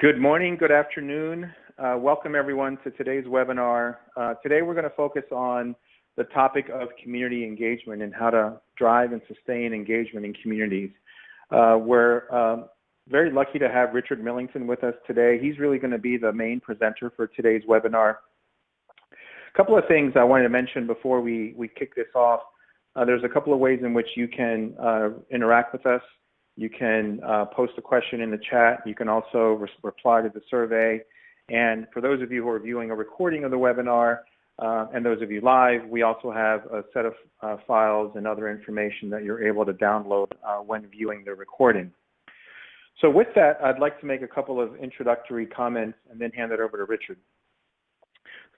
Good morning, good afternoon. Welcome everyone to today's webinar. Today we're going to focus on the topic of community engagement and how to drive and sustain engagement in communities. We're very lucky to have Richard Millington with us today. He's really going to be the main presenter for today's webinar. A couple of things I wanted to mention before we kick this off. There's a couple of ways in which you can interact with us. You can post a question in the chat. You can also reply to the survey. And for those of you who are viewing a recording of the webinar, and those of you live, we also have a set of files and other information that you're able to download when viewing the recording. So with that, I'd like to make a couple of introductory comments and then hand it over to Richard.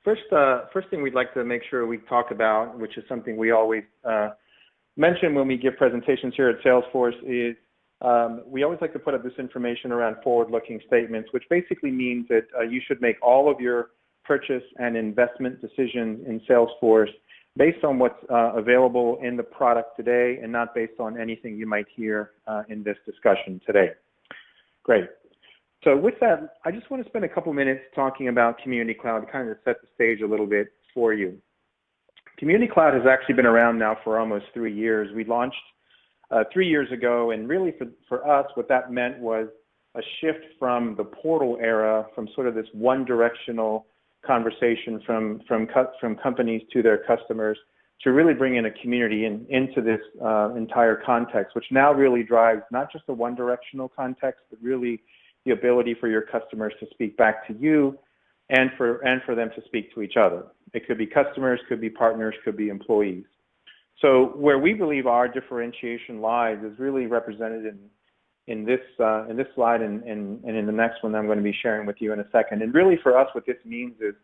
First thing we'd like to make sure we talk about, which is something we always mention when we give presentations here at Salesforce, is we always like to put up this information around forward-looking statements, which basically means that you should make all of your purchase and investment decisions in Salesforce based on what's available in the product today and not based on anything you might hear in this discussion today. Great. So with that, I just want to spend a couple minutes talking about Community Cloud to kind of set the stage a little bit for you. Community Cloud has actually been around now for almost 3 years. We launched 3 years ago, and really for us, what that meant was a shift from the portal era, from sort of this one-directional conversation from companies to their customers, to really bring in a community into this entire context, which now really drives not just a one-directional context, but really the ability for your customers to speak back to you and for them to speak to each other. It could be customers, could be partners, could be employees. So where we believe our differentiation lies is really represented in this slide and in the next one that I'm going to be sharing with you in a second. And really for us, what this means is,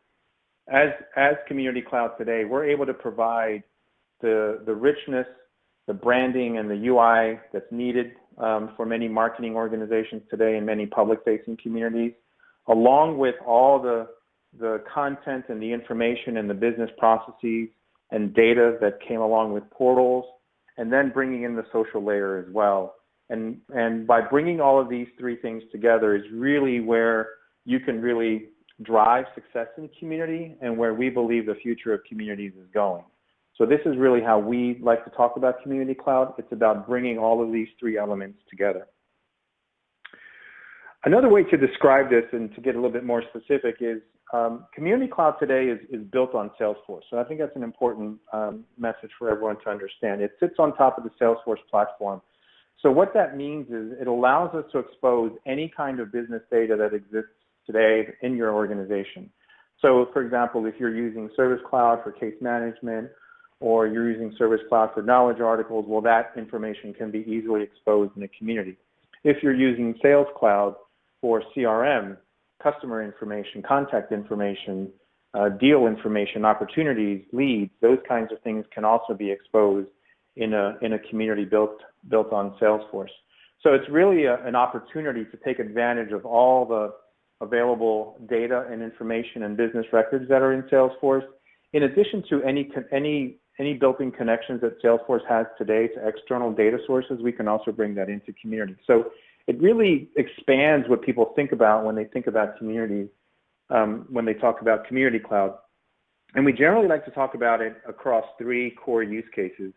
as Community Cloud today, we're able to provide the richness, the branding, and the UI that's needed for many marketing organizations today and many public-facing communities, along with all the content and the information and the business processes and data that came along with portals, and then bringing in the social layer as well. And by bringing all of these three things together is really where you can really drive success in community and where we believe the future of communities is going. So this is really how we like to talk about Community Cloud. It's about bringing all of these three elements together. Another way to describe this and to get a little bit more specific is Community Cloud today is built on Salesforce. So I think that's an important message for everyone to understand. It sits on top of the Salesforce platform. So what that means is it allows us to expose any kind of business data that exists today in your organization. So for example, if you're using Service Cloud for case management, or you're using Service Cloud for knowledge articles, well, that information can be easily exposed in the community. If you're using Sales Cloud for CRM, customer information, contact information, deal information, opportunities, leads, those kinds of things can also be exposed in a community built on Salesforce. So it's really an opportunity to take advantage of all the available data and information and business records that are in Salesforce, in addition to any built-in connections that Salesforce has today to external data sources. We can also bring that into community. So it really expands what people think about when they think about community, when they talk about Community Cloud. And we generally like to talk about it across three core use cases.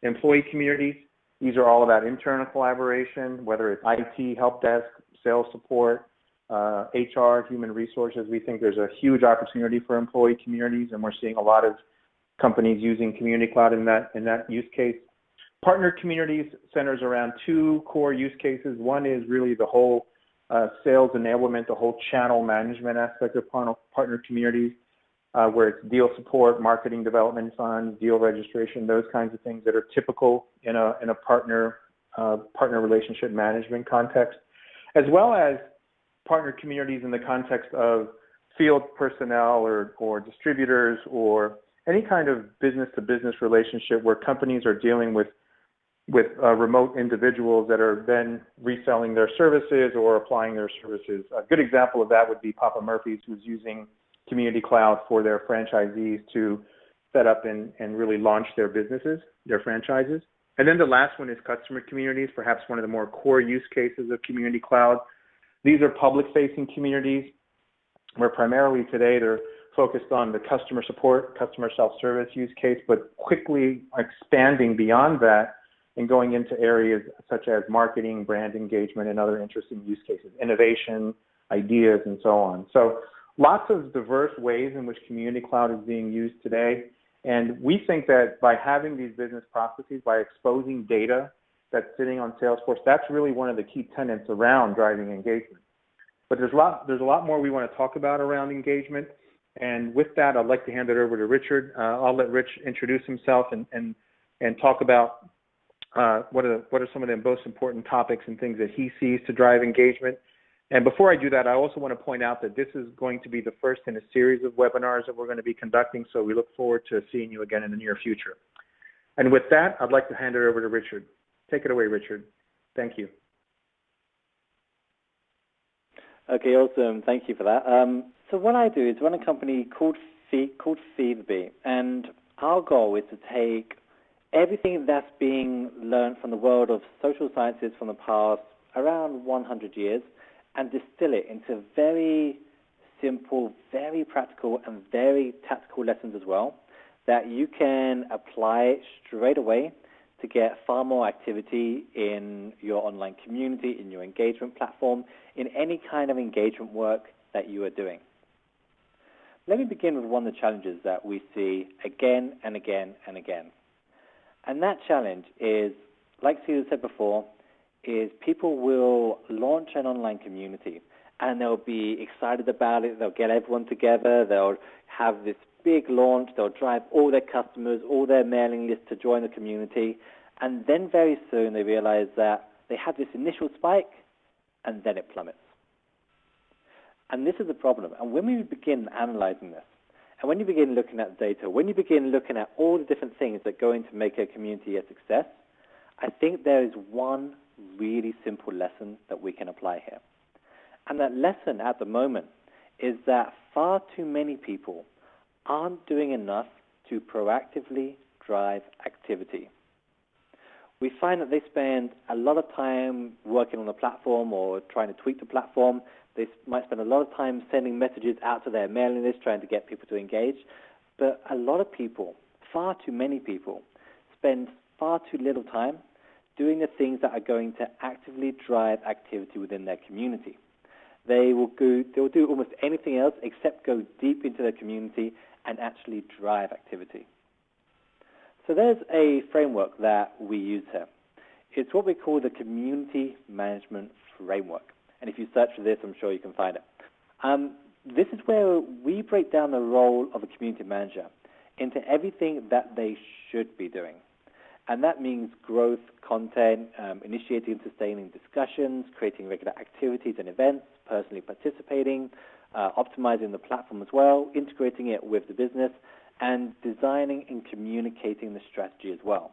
Employee communities, these are all about internal collaboration, whether it's IT, help desk, sales support, HR, human resources. We think there's a huge opportunity for employee communities, and we're seeing a lot of companies using Community Cloud in that use case. Partner communities centers around two core use cases. One is really the whole sales enablement, the whole channel management aspect of partner communities, where it's deal support, marketing development funds, deal registration, those kinds of things that are typical in a partner relationship management context, as well as partner communities in the context of field personnel or distributors or any kind of business-to-business relationship where companies are dealing with remote individuals that are then reselling their services or applying their services. A good example of that would be Papa Murphy's, who's using Community Cloud for their franchisees to set up and really launch their businesses, their franchises. And then the last one is customer communities, perhaps one of the more core use cases of Community Cloud, These are public-facing communities where primarily today they're focused on the customer support, customer self-service use case, but quickly expanding beyond that and going into areas such as marketing, brand engagement, and other interesting use cases, innovation, ideas, and so on. So lots of diverse ways in which Community Cloud is being used today. And we think that by having these business processes, by exposing data that's sitting on Salesforce, that's really one of the key tenets around driving engagement. But there's a lot more we want to talk about around engagement. And with that, I'd like to hand it over to Richard. I'll let Rich introduce himself and talk about what are some of the most important topics and things that he sees to drive engagement. And before I do that, I also want to point out that this is going to be the first in a series of webinars that we're going to be conducting, so we look forward to seeing you again in the near future. And with that, I'd like to hand it over to Richard. Take it away, Richard. Thank you. Okay, awesome. Thank you for that. So what I do is run a company called Feedby, and our goal is to take everything that's being learned from the world of social sciences from the past around 100 years and distill it into very simple, very practical, and very tactical lessons as well that you can apply straight away to get far more activity in your online community, in your engagement platform, in any kind of engagement work that you are doing. Let me begin with one of the challenges that we see again and again and again. And that challenge is, like Cesar said before, is people will launch an online community and they'll be excited about it. They'll get everyone together. They'll have this big launch. They'll drive all their customers, all their mailing lists to join the community. And then very soon they realize that they had this initial spike and then it plummets. And this is the problem. And when we begin analyzing this, and when you begin looking at data, when you begin looking at all the different things that go into make a community a success, I think there is one really simple lesson that we can apply here. And that lesson at the moment is that far too many people aren't doing enough to proactively drive activity. We find that they spend a lot of time working on the platform or trying to tweak the platform. They might spend a lot of time sending messages out to their mailing list, trying to get people to engage. But a lot of people, far too many people, spend far too little time doing the things that are going to actively drive activity within their community. They will do almost anything else except go deep into their community and actually drive activity. So there's a framework that we use here. It's what we call the Community Management Framework. And if you search for this, I'm sure you can find it. This is where we break down the role of a community manager into everything that they should be doing. And that means growth, content, initiating and sustaining discussions, creating regular activities and events, personally participating, optimizing the platform as well, integrating it with the business, and designing and communicating the strategy as well.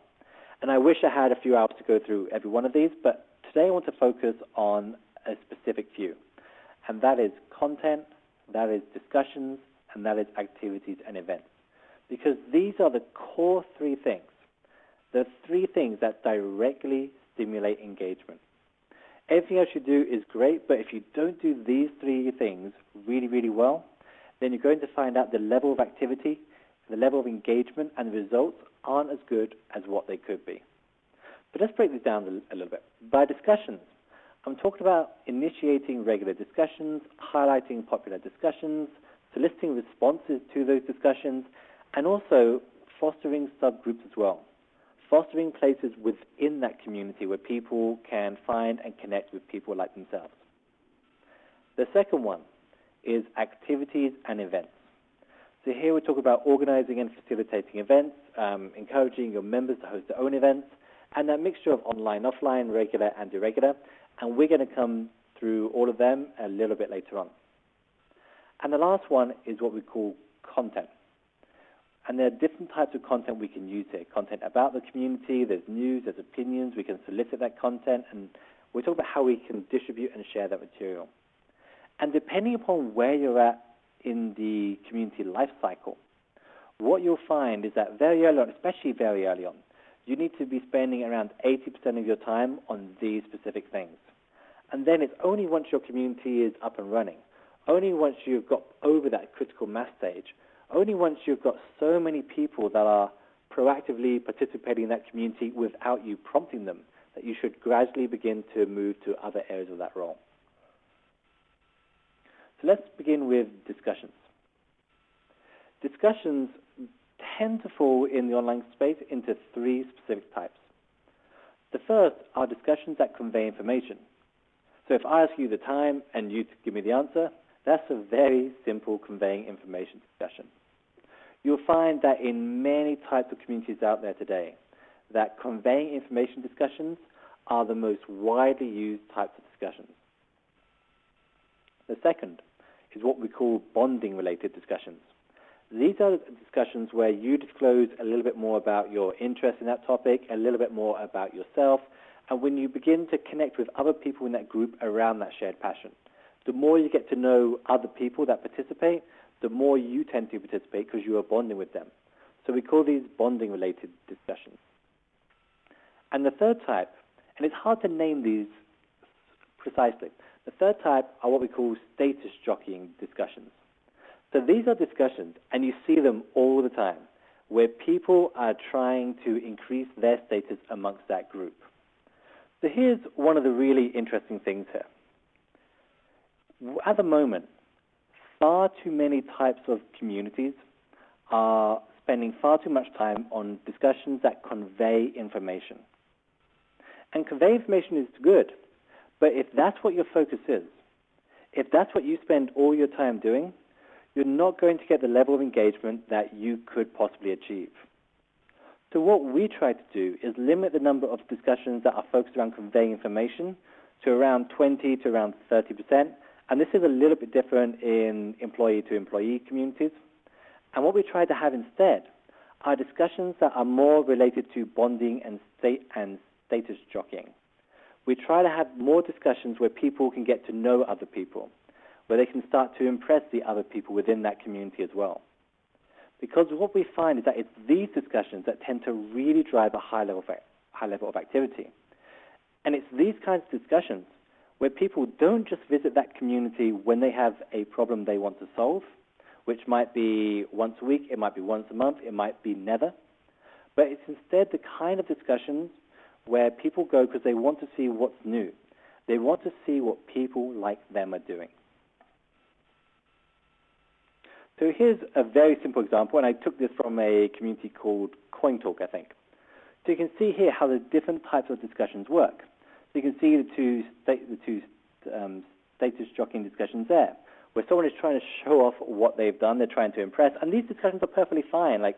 And I wish I had a few hours to go through every one of these, but today I want to focus on a specific few. And that is content, that is discussions, and that is activities and events. Because these are the core three things. The three things that directly stimulate engagement. Everything else you do is great, but if you don't do these three things really, really well, then you're going to find out the level of activity, the level of engagement, and the results aren't as good as what they could be. But let's break this down a little bit. By discussions, I'm talking about initiating regular discussions, highlighting popular discussions, soliciting responses to those discussions, and also fostering subgroups as well. Fostering places within that community where people can find and connect with people like themselves. The second one is activities and events. So here we talk about organizing and facilitating events, encouraging your members to host their own events, and that mixture of online, offline, regular, and irregular. And we're going to come through all of them a little bit later on. And the last one is what we call content. And there are different types of content we can use here. Content about the community, there's news, there's opinions, we can solicit that content, and we're talking about how we can distribute and share that material. And depending upon where you're at in the community life cycle, what you'll find is that very early on, especially very early on, you need to be spending around 80% of your time on these specific things. And then it's only once your community is up and running, only once you've got over that critical mass stage, only once you've got so many people that are proactively participating in that community without you prompting them, that you should gradually begin to move to other areas of that role. So let's begin with discussions. Discussions tend to fall in the online space into three specific types. The first are discussions that convey information. So if I ask you the time and you give me the answer, that's a very simple conveying information discussion. You'll find that in many types of communities out there today, that conveying information discussions are the most widely used types of discussions. The second is what we call bonding-related discussions. These are discussions where you disclose a little bit more about your interest in that topic, a little bit more about yourself, and when you begin to connect with other people in that group around that shared passion. The more you get to know other people that participate, the more you tend to participate because you are bonding with them. So we call these bonding-related discussions. And the third type, and it's hard to name these precisely, the third type are what we call status jockeying discussions. So these are discussions, and you see them all the time, where people are trying to increase their status amongst that group. So here's one of the really interesting things here. At the moment, far too many types of communities are spending far too much time on discussions that convey information. And convey information is good, but if that's what your focus is, if that's what you spend all your time doing, you're not going to get the level of engagement that you could possibly achieve. So what we try to do is limit the number of discussions that are focused around conveying information to around 20 to around 30%. And this is a little bit different in employee-to-employee communities. And what we try to have instead are discussions that are more related to bonding and status jockeying. We try to have more discussions where people can get to know other people, where they can start to impress the other people within that community as well. Because what we find is that it's these discussions that tend to really drive a high level of activity. And it's these kinds of discussions where people don't just visit that community when they have a problem they want to solve, which might be once a week, it might be once a month, it might be never. But it's instead the kind of discussions where people go because they want to see what's new. They want to see what people like them are doing. So here's a very simple example, and I took this from a community called CoinTalk, I think. So you can see here how the different types of discussions work. So you can see the two status jockeying discussions there, where someone is trying to show off what they've done, they're trying to impress, and these discussions are perfectly fine. Like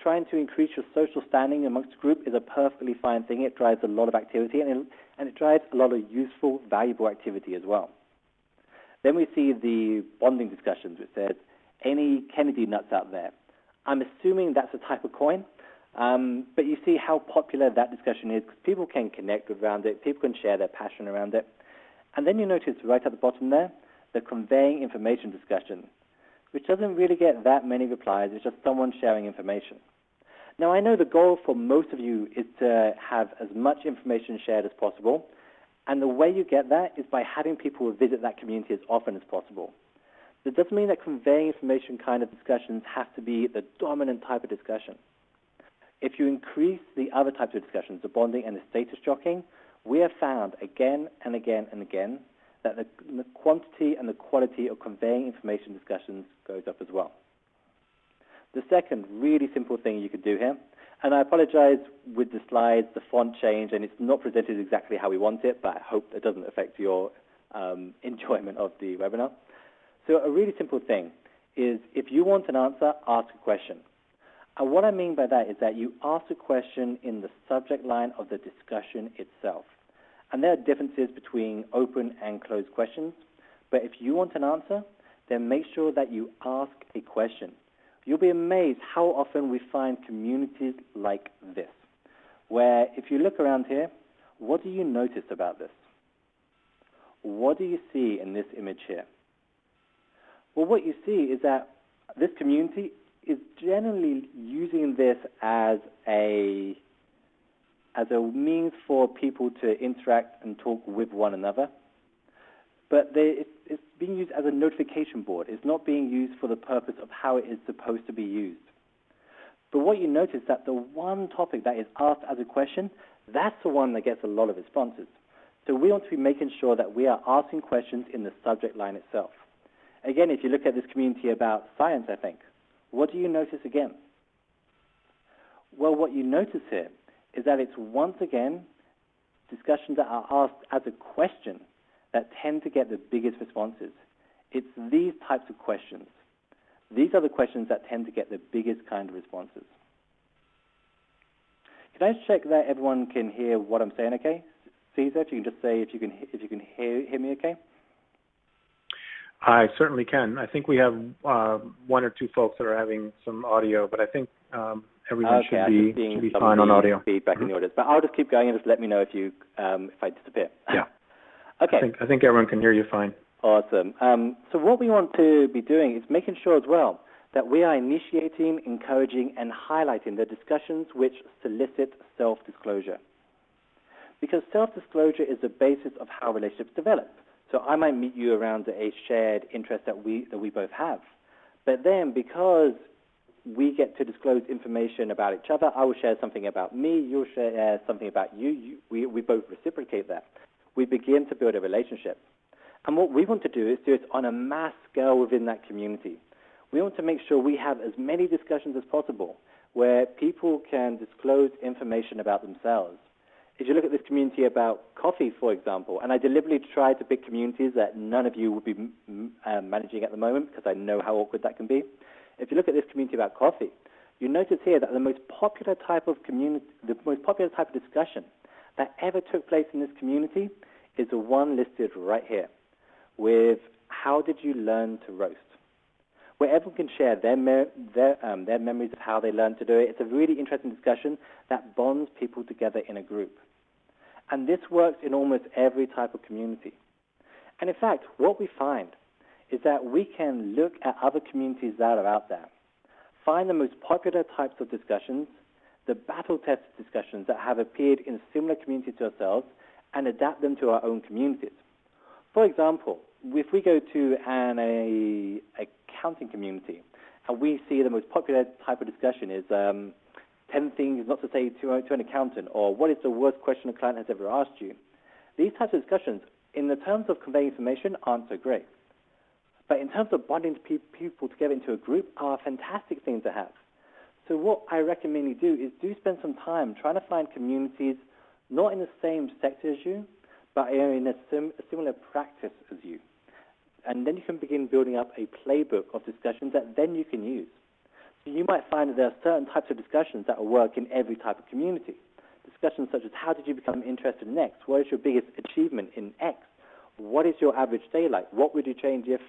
trying to increase your social standing amongst a group is a perfectly fine thing. It drives a lot of activity, and it drives a lot of useful, valuable activity as well. Then we see the bonding discussions, which says, any Kennedy nuts out there? I'm assuming that's a type of coin, but you see how popular that discussion is because people can connect around it, people can share their passion around it. And then you notice right at the bottom there, the conveying information discussion, which doesn't really get that many replies. It's just someone sharing information. Now, I know the goal for most of you is to have as much information shared as possible, and the way you get that is by having people visit that community as often as possible. It doesn't mean that conveying information kind of discussions have to be the dominant type of discussion. If you increase the other types of discussions, the bonding and the status jockeying, we have found again and again and again that the quantity and the quality of conveying information discussions goes up as well. The second really simple thing you could do here, and I apologize with the slides, the font change, and it's not presented exactly how we want it, but I hope it doesn't affect your enjoyment of the webinar. So a really simple thing is if you want an answer, ask a question. And what I mean by that is that you ask a question in the subject line of the discussion itself. And there are differences between open and closed questions. But if you want an answer, then make sure that you ask a question. You'll be amazed how often we find communities like this, where if you look around here, what do you notice about this? What do you see in this image here? Well, what you see is that this community is generally using this as a means for people to interact and talk with one another. but it's being used as a notification board. It's not being used for the purpose of how it is supposed to be used. But what you notice that the one topic that is asked as a question, that's the one that gets a lot of responses. So we want to be making sure that we are asking questions in the subject line itself. Again, if you look at this community about science, I think, what do you notice again? Well, what you notice here is that it's once again discussions that are asked as a question that tend to get the biggest responses. It's these types of questions. These are the questions that tend to get the biggest kind of responses. Can I check that everyone can hear what I'm saying, okay? Caesar, if you can just say if you can hear me, okay? I certainly can. I think we have one or two folks that are having some audio, but I think everyone should be fine on audio. Feedback in the audience, but I'll just keep going and just let me know if I disappear. Yeah. Okay. I think everyone can hear you fine. Awesome. So what we want to be doing is making sure as well that we are initiating, encouraging, and highlighting the discussions which solicit self-disclosure. Because self-disclosure is the basis of how relationships develop. So I might meet you around a shared interest that we both have. But then because we get to disclose information about each other, I will share something about me, you'll share something about you. We both reciprocate that. We begin to build a relationship. And what we want to do is do it on a mass scale within that community. We want to make sure we have as many discussions as possible where people can disclose information about themselves. If you look at this community about coffee, for example, and I deliberately tried to pick communities that none of you would be managing at the moment because I know how awkward that can be. If you look at this community about coffee, you notice here that the most popular type of discussion that ever took place in this community is the one listed right here with how did you learn to roast, where everyone can share their memories of how they learned to do it. It's a really interesting discussion that bonds people together in a group. And this works in almost every type of community. And in fact, what we find is that we can look at other communities that are out there, find the most popular types of discussions, the battle-tested discussions that have appeared in similar communities to ourselves, and adapt them to our own communities. For example, if we go to an accounting community and we see the most popular type of discussion is 10 things not to say to an accountant, or what is the worst question a client has ever asked you, these types of discussions, in the terms of conveying information, aren't so great. But in terms of bonding people together into a group, are a fantastic thing to have. So what I recommend you do is spend some time trying to find communities not in the same sector as you, but in a similar practice as you. And then you can begin building up a playbook of discussions that then you can use. So you might find that there are certain types of discussions that will work in every type of community. Discussions such as how did you become interested in X? What is your biggest achievement in X? What is your average day like? What would you change if ...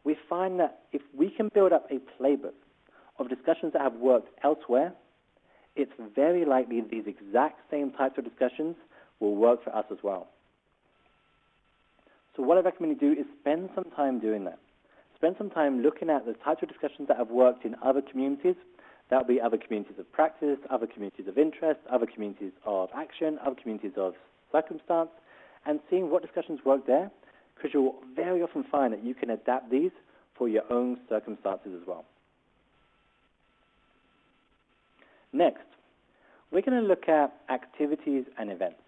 We find that if we can build up a playbook of discussions that have worked elsewhere, it's very likely these exact same types of discussions will work for us as well. So what I recommend you do is spend some time doing that. Spend some time looking at the types of discussions that have worked in other communities. That will be other communities of practice, other communities of interest, other communities of action, other communities of circumstance, and seeing what discussions work there, because you'll very often find that you can adapt these for your own circumstances as well. Next, we're going to look at activities and events.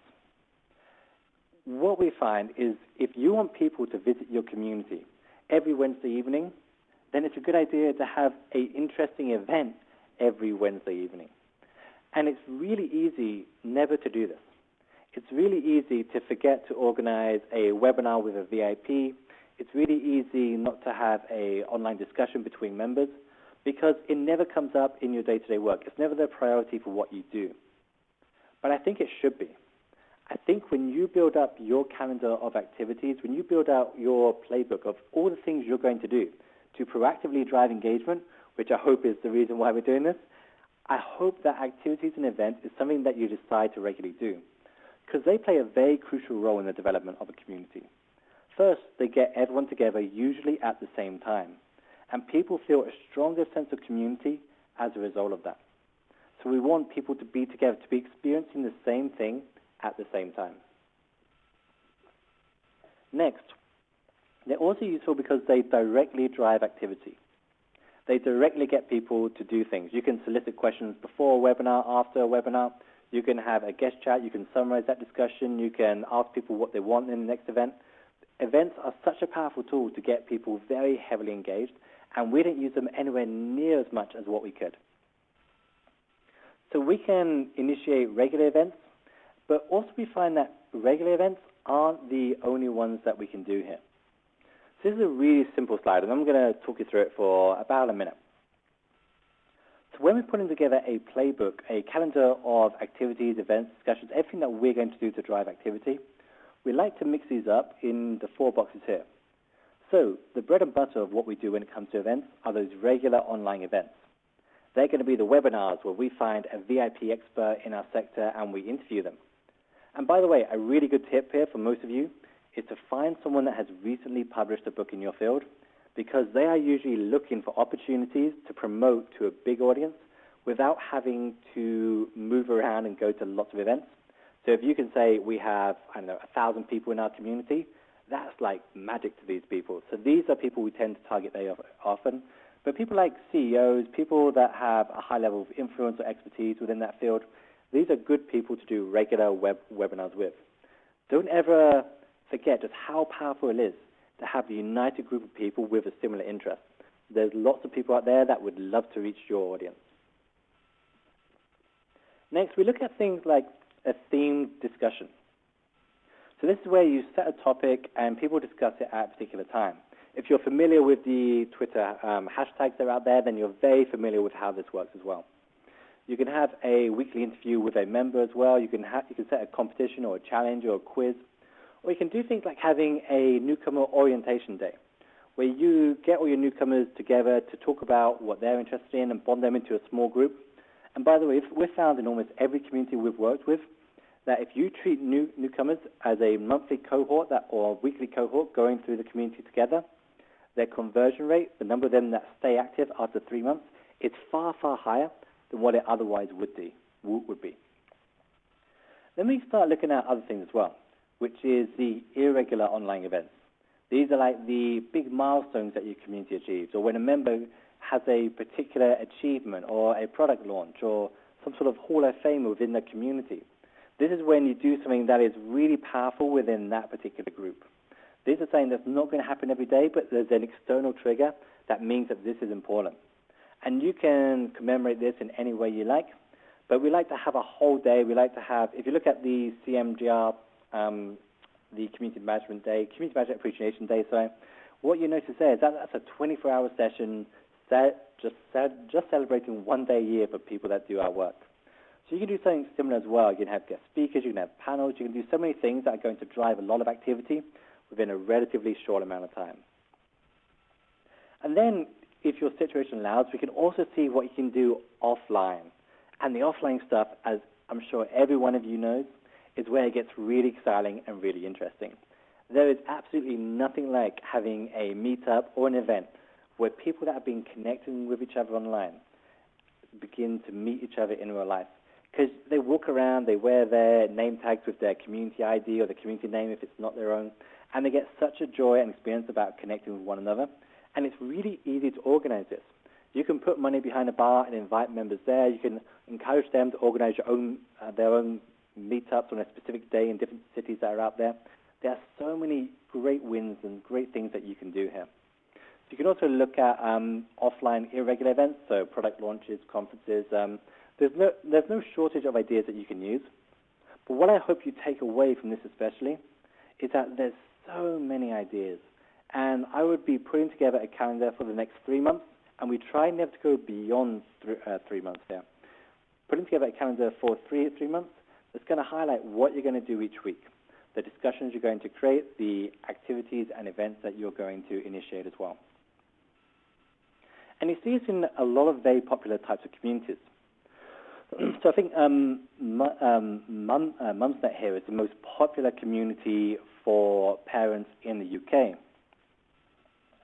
What we find is if you want people to visit your community every Wednesday evening, then it's a good idea to have an interesting event every Wednesday evening. And it's really easy never to do this. It's really easy to forget to organize a webinar with a VIP. It's really easy not to have an online discussion between members because it never comes up in your day-to-day work. It's never the priority for what you do. But I think it should be. I think when you build up your calendar of activities, when you build out your playbook of all the things you're going to do to proactively drive engagement, which I hope is the reason why we're doing this, I hope that activities and events is something that you decide to regularly do because they play a very crucial role in the development of a community. First, they get everyone together usually at the same time, and people feel a stronger sense of community as a result of that. So we want people to be together, to be experiencing the same thing at the same time. Next, they're also useful because they directly drive activity. They directly get people to do things. You can solicit questions before a webinar, after a webinar. You can have a guest chat. You can summarize that discussion. You can ask people what they want in the next event. Events are such a powerful tool to get people very heavily engaged, and we don't use them anywhere near as much as what we could. So we can initiate regular events, but also we find that regular events aren't the only ones that we can do here. So this is a really simple slide, and I'm going to talk you through it for about a minute. So when we're putting together a playbook, a calendar of activities, events, discussions, everything that we're going to do to drive activity, we like to mix these up in the 4 boxes here. So the bread and butter of what we do when it comes to events are those regular online events. They're going to be the webinars where we find a VIP expert in our sector and we interview them. And by the way, a really good tip here for most of you is to find someone that has recently published a book in your field, because they are usually looking for opportunities to promote to a big audience without having to move around and go to lots of events. So if you can say we have, 1,000 people in our community, that's like magic to these people. So these are people we tend to target very often. But people like CEOs, people that have a high level of influence or expertise within that field, these are good people to do regular webinars with. Don't ever forget just how powerful it is to have a united group of people with a similar interest. There's lots of people out there that would love to reach your audience. Next, we look at things like a themed discussion. So this is where you set a topic and people discuss it at a particular time. If you're familiar with the Twitter hashtags that are out there, then you're very familiar with how this works as well. You can have a weekly interview with a member as well. You can set a competition or a challenge or a quiz. Or you can do things like having a newcomer orientation day, where you get all your newcomers together to talk about what they're interested in and bond them into a small group. And by the way, we've found in almost every community we've worked with that if you treat newcomers as a monthly cohort or weekly cohort going through the community together, their conversion rate, the number of them that stay active after 3 months, is far, far higher than what it otherwise would be. Then we start looking at other things as well, which is the irregular online events. These are like the big milestones that your community achieves, or when a member has a particular achievement or a product launch or some sort of Hall of Fame within the community. This is when you do something that is really powerful within that particular group. These are saying that's not going to happen every day, but there's an external trigger that means that this is important. And you can commemorate this in any way you like, but we like to have a whole day. We like to have, if you look at the CMGR, the Community Management Appreciation Day, what you notice there is that that's a 24-hour session just celebrating one day a year for people that do our work. So you can do something similar as well. You can have guest speakers, you can have panels, you can do so many things that are going to drive a lot of activity within a relatively short amount of time. And then, if your situation allows, we can also see what you can do offline. And the offline stuff, as I'm sure every one of you knows, is where it gets really exciting and really interesting. There is absolutely nothing like having a meetup or an event where people that have been connecting with each other online begin to meet each other in real life. Because they walk around, they wear their name tags with their community ID or the community name if it's not their own, and they get such a joy and experience about connecting with one another. And it's really easy to organize this. You can put money behind a bar and invite members there. You can encourage them to organize their own meetups on a specific day in different cities that are out there. There are so many great wins and great things that you can do here. You can also look at offline irregular events, so product launches, conferences. There's no shortage of ideas that you can use. But what I hope you take away from this especially is that there's so many ideas. And I would be putting together a calendar for the next 3 months, and we try never to go beyond 3 months there. Putting together a calendar for 3 months that's going to highlight what you're going to do each week, the discussions you're going to create, the activities and events that you're going to initiate as well. And you see this in a lot of very popular types of communities. So I think Mumsnet here is the most popular community for parents in the UK.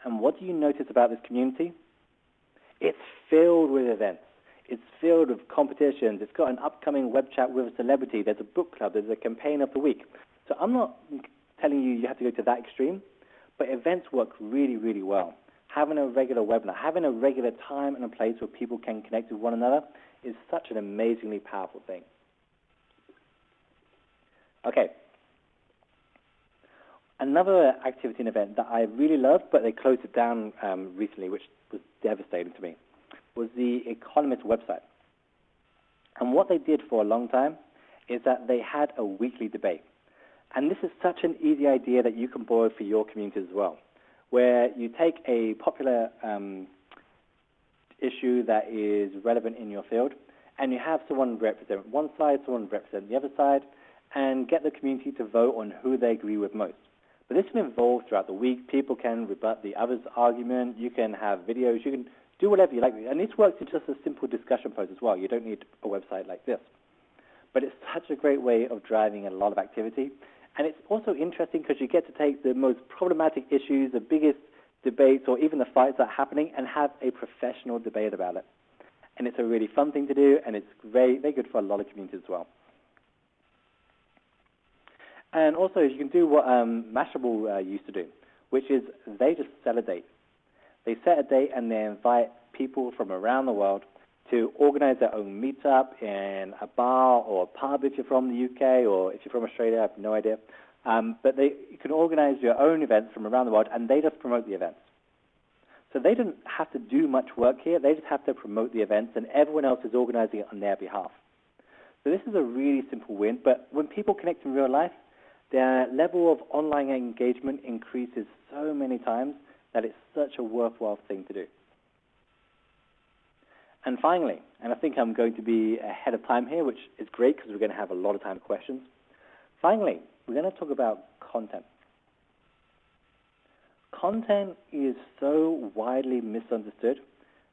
And what do you notice about this community? It's filled with events. It's filled with competitions. It's got an upcoming web chat with a celebrity. There's a book club. There's a campaign of the week. So I'm not telling you have to go to that extreme, but events work really, really well. Having a regular webinar, having a regular time and a place where people can connect with one another is such an amazingly powerful thing. Okay. Another activity and event that I really loved, but they closed it down recently, which was devastating to me, was the Economist website. And what they did for a long time is that they had a weekly debate. And this is such an easy idea that you can borrow for your community as well, where you take a popular issue that is relevant in your field, and you have someone represent one side, someone represent the other side, and get the community to vote on who they agree with most. But this can evolve throughout the week. People can rebut the other's argument. You can have videos. You can do whatever you like. And this works in just a simple discussion post as well. You don't need a website like this. But it's such a great way of driving a lot of activity. And it's also interesting because you get to take the most problematic issues, the biggest debates, or even the fights that are happening, and have a professional debate about it. And it's a really fun thing to do, and it's very, very good for a lot of communities as well. And also, you can do what Mashable used to do, which is they just set a date. They set a date and they invite people from around the world to organize their own meetup in a bar or a pub if you're from the UK, or if you're from Australia, I have no idea. But you can organize your own events from around the world, and they just promote the events. So they don't have to do much work here. They just have to promote the events, and everyone else is organizing it on their behalf. So this is a really simple win, but when people connect in real life, their level of online engagement increases so many times that it's such a worthwhile thing to do. And finally, and I think I'm going to be ahead of time here, which is great because we're going to have a lot of time for questions. Finally, we're going to talk about content. Content is so widely misunderstood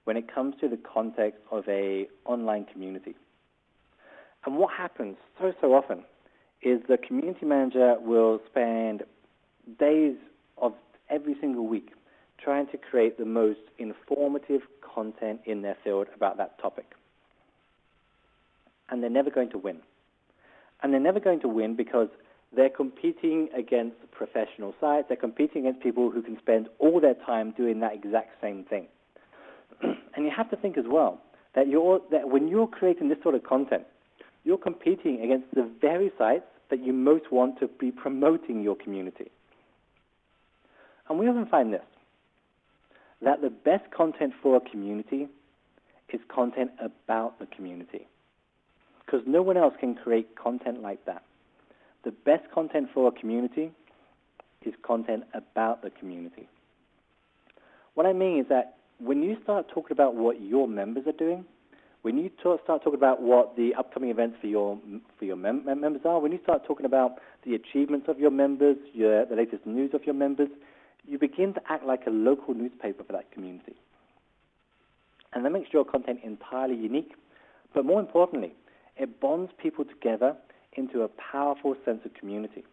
when it comes to the context of an online community. And what happens so often is the community manager will spend days of every single week trying to create the most informative content in their field about that topic. And they're never going to win. And they're never going to win because they're competing against professional sites. They're competing against people who can spend all their time doing that exact same thing. And you have to think as well that when you're creating this sort of content, you're competing against the very sites that you most want to be promoting your community. And we often find this, that the best content for a community is content about the community, because no one else can create content like that. The best content for a community is content about the community. What I mean is that when you start talking about what your members are doing, when you start talking about what the upcoming events for your members are, when you start talking about the achievements of your members, the latest news of your members, you begin to act like a local newspaper for that community. And that makes your content entirely unique, but more importantly, it bonds people together into a powerful sense of community.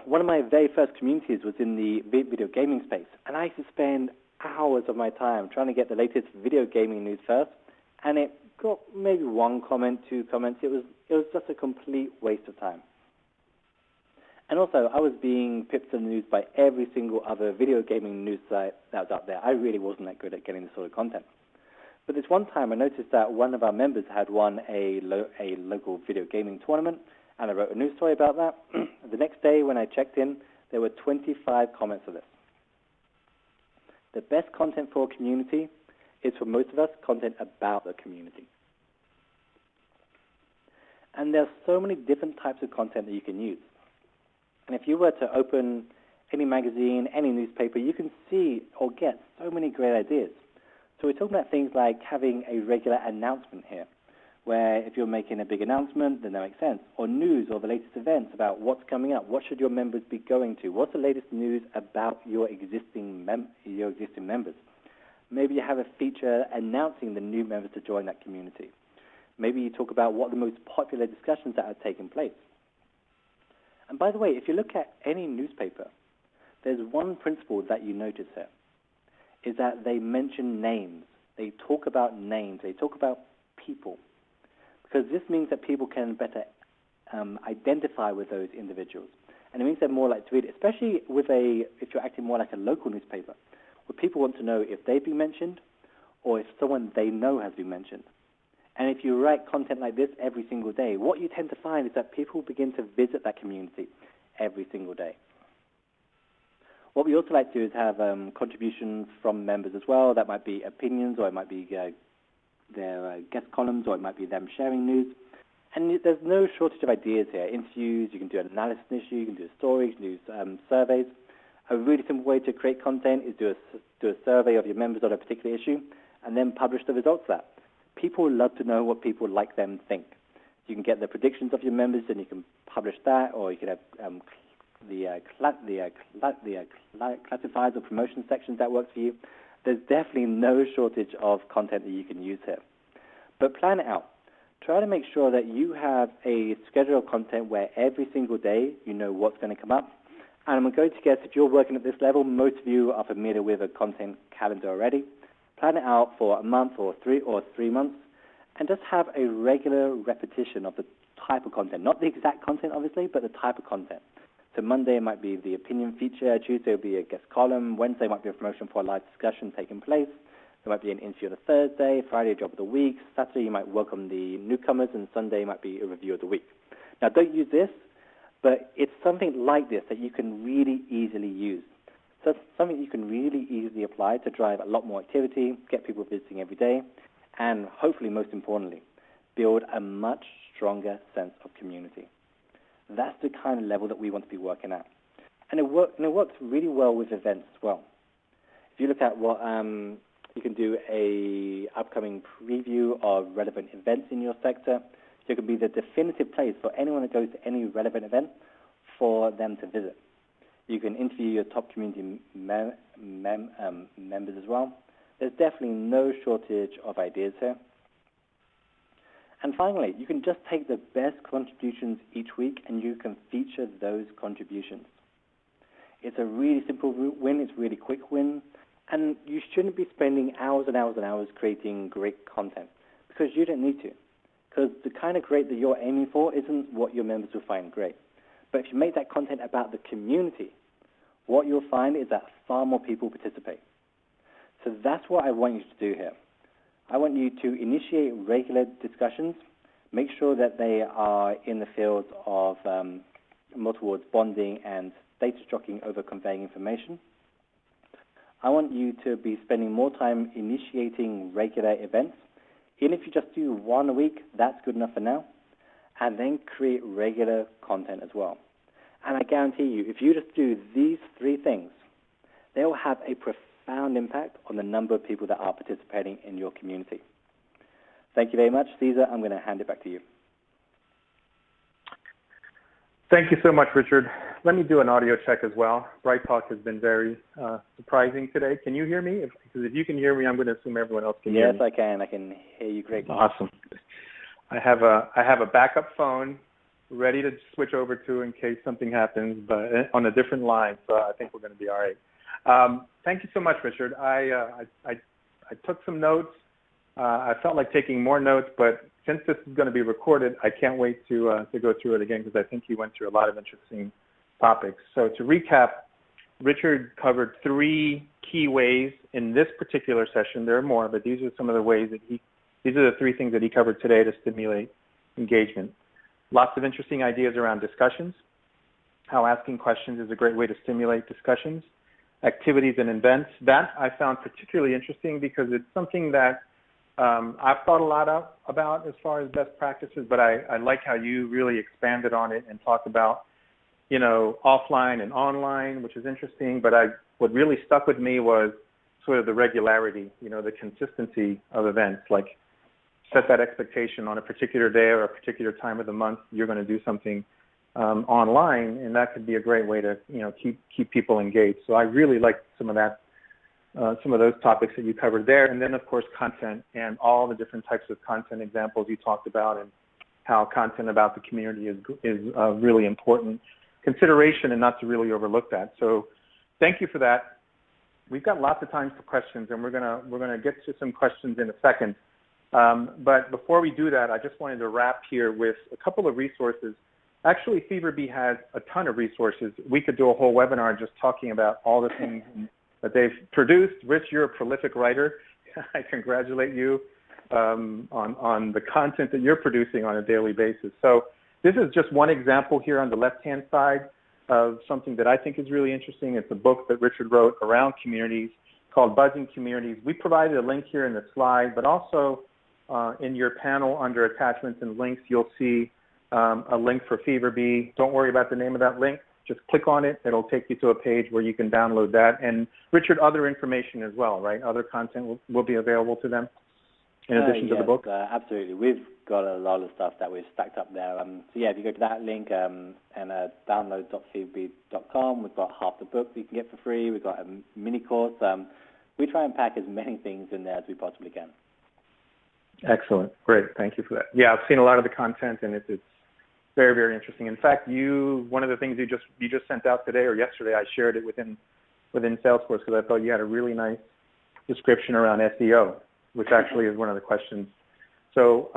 One of my very first communities was in the video gaming space, and I used to spend hours of my time trying to get the latest video gaming news first, and it got maybe one comment, 2 comments. It was just a complete waste of time. And also, I was being pipped to the news by every single other video gaming news site that was out there. I really wasn't that good at getting this sort of content. But this one time, I noticed that one of our members had won a local video gaming tournament, and I wrote a news story about that. The next day, when I checked in, there were 25 comments of this. The best content for a community is, for most of us, content about the community. And there are so many different types of content that you can use. And if you were to open any magazine, any newspaper, you can see or get so many great ideas. So we're talking about things like having a regular announcement here, where if you're making a big announcement, then that makes sense. Or news or the latest events about what's coming up. What should your members be going to? What's the latest news about your existing members? Maybe you have a feature announcing the new members to join that community. Maybe you talk about what are the most popular discussions that are taking place. And by the way, if you look at any newspaper, there's one principle that you notice here, is that they mention names. They talk about names. They talk about people. Because this means that people can better identify with those individuals. and it means they're more likely to read it, especially if you're acting more like a local newspaper, where people want to know if they've been mentioned or if someone they know has been mentioned. And if you write content like this every single day, what you tend to find is that people begin to visit that community every single day. What we also like to do is have contributions from members as well. That might be opinions, or it might be their guest columns, or it might be them sharing news. And there's no shortage of ideas here. Interviews, you can do an analysis issue, you can do a story, you can do surveys. A really simple way to create content is do a survey of your members on a particular issue and then publish the results of that. People love to know what people like them think. You can get the predictions of your members and you can publish that, or you can have the classifieds or promotion sections that works for you. There's definitely no shortage of content that you can use here. But plan it out. Try to make sure that you have a schedule of content where every single day you know what's going to come up. And I'm going to guess if you're working at this level, most of you are familiar with a content calendar already. Plan it out for a month or 3 months, and just have a regular repetition of the type of content. Not the exact content, obviously, but the type of content. So Monday might be the opinion feature, Tuesday will be a guest column, Wednesday might be a promotion for a live discussion taking place, there might be an interview on a Thursday, Friday a job of the week, Saturday you might welcome the newcomers, and Sunday might be a review of the week. Now don't use this, but it's something like this that you can really easily use. So it's something you can really easily apply to drive a lot more activity, get people visiting every day, and hopefully, most importantly, build a much stronger sense of community. That's the kind of level that we want to be working at. And it works really well with events as well. If you look at what you can do a upcoming preview of relevant events in your sector, you can be the definitive place for anyone that goes to any relevant event for them to visit. You can interview your top community members as well. There's definitely no shortage of ideas here. And finally, you can just take the best contributions each week and you can feature those contributions. It's a really simple win, it's a really quick win, and you shouldn't be spending hours and hours and hours creating great content because you don't need to. Because the kind of great that you're aiming for isn't what your members will find great. But if you make that content about the community, what you'll find is that far more people participate. So that's what I want you to do here. I want you to initiate regular discussions, make sure that they are in the fields of more towards bonding and status jockeying over conveying information. I want you to be spending more time initiating regular events. Even if you just do one a week, that's good enough for now. And then create regular content as well. And I guarantee you, if you just do these 3 things, they will have a profound impact on the number of people that are participating in your community. Thank you very much. Caesar, I'm going to hand it back to you. Thank you so much, Richard. Let me do an audio check as well. Bright Talk has been very surprising today. Can you hear me? Because if you can hear me, I'm going to assume everyone else can hear me. Yes, I can. I can hear you greatly. Awesome. I have a backup phone ready to switch over to in case something happens, but on a different line, so I think we're going to be all right. Thank you so much, Richard. I took some notes. I felt like taking more notes, but since this is going to be recorded, I can't wait to go through it again because I think you went through a lot of interesting topics. So to recap, Richard covered 3 key ways in this particular session. There are more, but these are some of the ways that these are the 3 things that he covered today to stimulate engagement. Lots of interesting ideas around discussions, how asking questions is a great way to stimulate discussions, activities and events. That I found particularly interesting because it's something that I've thought a lot about as far as best practices, but I like how you really expanded on it and talked about, offline and online, which is interesting. But what really stuck with me was sort of the regularity, the consistency of events, like set that expectation on a particular day or a particular time of the month, you're going to do something online, and that could be a great way to, keep people engaged. So I really liked some of those topics that you covered there. And then, of course, content and all the different types of content examples you talked about and how content about the community is really important consideration and not to really overlook that. So thank you for that. We've got lots of time for questions, and we're gonna get to some questions in a second. But before we do that, I just wanted to wrap here with a couple of resources. Actually, FeverBee has a ton of resources. We could do a whole webinar just talking about all the things that they've produced. Rich, you're a prolific writer. I congratulate you on the content that you're producing on a daily basis. So this is just one example here on the left-hand side of something that I think is really interesting. It's a book that Richard wrote around communities called Buzzing Communities. We provided a link here in the slide, but also in your panel under attachments and links, you'll see a link for FeverBee. Don't worry about the name of that link. Just click on it. It'll take you to a page where you can download that. And Richard, other information as well, right? Other content will be available to them in addition to the book? Absolutely. We've got a lot of stuff that we've stacked up there. So yeah, if you go to that link and download.feverbee.com, we've got half the book that you can get for free. We've got a mini course. We try and pack as many things in there as we possibly can. Excellent. Great. Thank you for that. Yeah, I've seen a lot of the content, and it's very, very interesting. In fact, one of the things you just sent out today or yesterday, I shared it within Salesforce because I thought you had a really nice description around SEO, which actually is one of the questions. So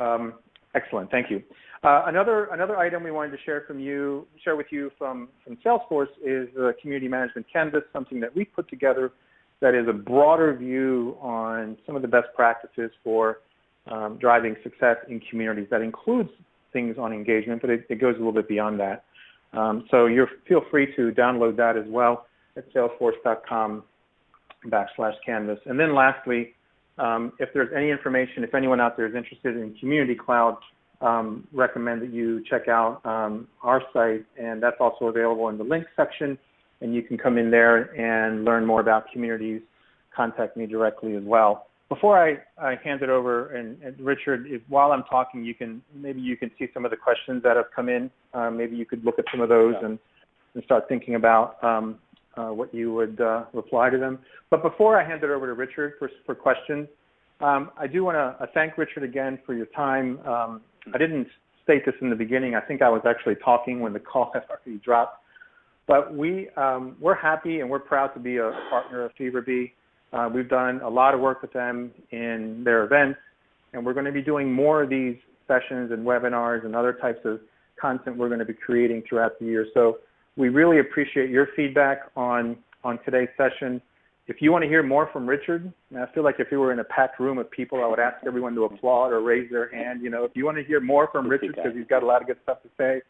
excellent. Thank you. Another item we wanted to share with you from Salesforce is the Community Management Canvas, something that we put together that is a broader view on some of the best practices for driving success in communities. That includes things on engagement, but it goes a little bit beyond that. So feel free to download that as well at salesforce.com/canvas. And then lastly, if there's any information, if anyone out there is interested in Community Cloud, recommend that you check out our site, and that's also available in the links section, and you can come in there and learn more about communities, contact me directly as well. Before I hand it over, and Richard, while I'm talking, maybe you can see some of the questions that have come in. Maybe you could look at some of those and start thinking about what you would reply to them. But before I hand it over to Richard for questions, I do want to thank Richard again for your time. I didn't state this in the beginning. I think I was actually talking when the call had already dropped. But we're happy and we're proud to be a partner of FeverBee. We've done a lot of work with them in their events, and we're going to be doing more of these sessions and webinars and other types of content we're going to be creating throughout the year. So we really appreciate your feedback on today's session. If you want to hear more from Richard, and I feel like if we were in a packed room of people, I would ask everyone to applaud or raise their hand. You know, if you want to hear more from Richard because he's got a lot of good stuff to say,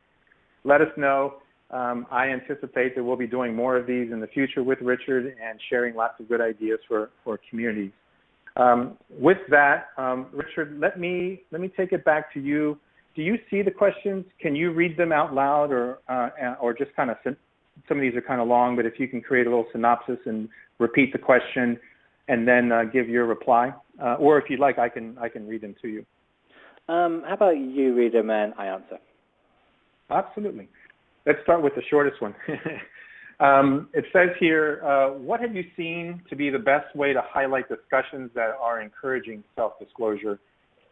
let us know. I anticipate that we'll be doing more of these in the future with Richard and sharing lots of good ideas for communities. With that, Richard, let me take it back to you. Do you see the questions? Can you read them out loud, or just kind of, some of these are kind of long, but if you can create a little synopsis and repeat the question and then give your reply, or if you'd like, I can read them to you. How about you read them and I answer? Absolutely. Let's start with the shortest one. It says here, what have you seen to be the best way to highlight discussions that are encouraging self-disclosure?